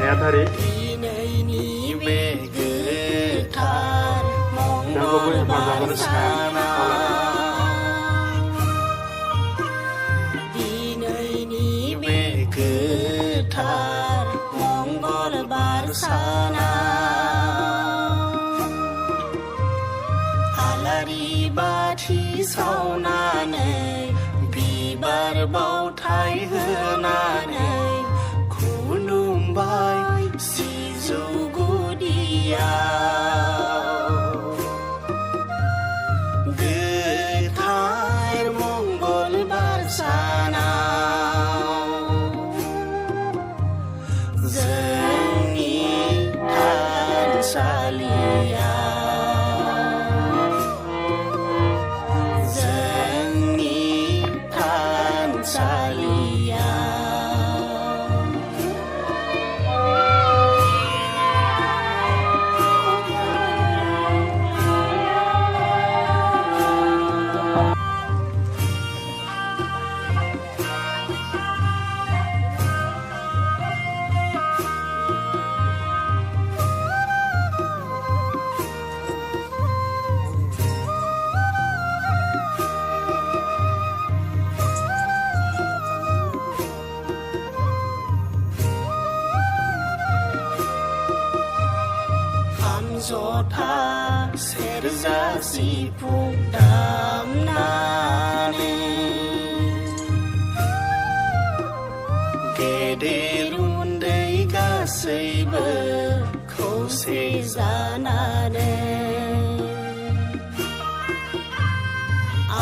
नेहाथारि नंगौबो हेफाजाब होनो गोथार मंगलबार साना आलारि बाथि सावनानै बिबार बावथाय होनानै खुलुमबाय सिजौ गुदियाव गोथार मंगलबार सानाव जोंनि जथा सेरजा सिफुं दामनानै गेदेर उन्दै गासैबो खौसे जानानै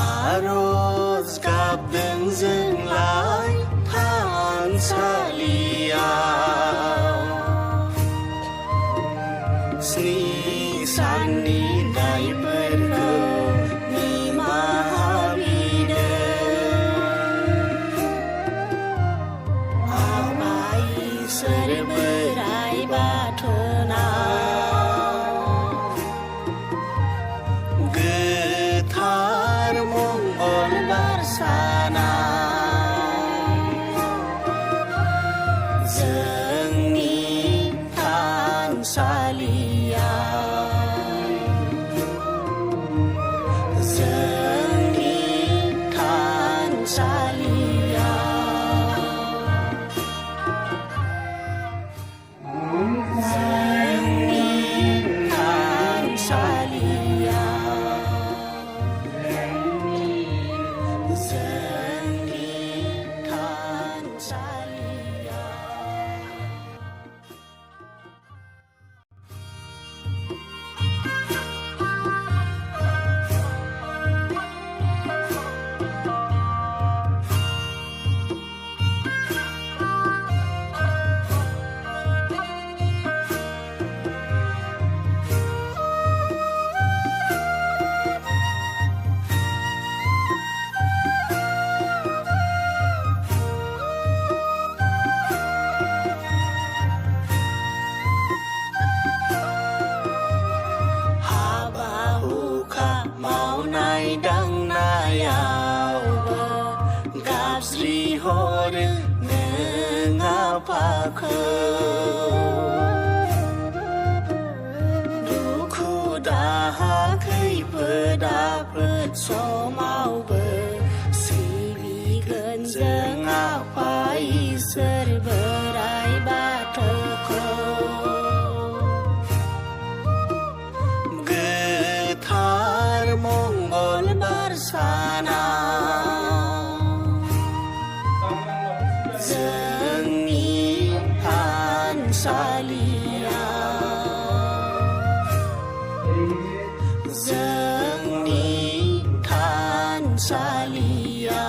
आरज गाबदों जोंलाय थानसालियाव स्नि साननि दायफोरखौ निमाहा बिदों आफा इसोर बोराइ बाथौनाव गोथार मंगलबार सानाव जोंनि थानसालि दांनायावबो गाबज्रि हरो नों आफाखौ दुखु दाहा खैफोद आफोद समावबो सिबिगोन जों आफा इसोर बोराइ बाथौखौ मंगलबार सानाव जोंनि थानसालियाव जोंनि थानसालियाव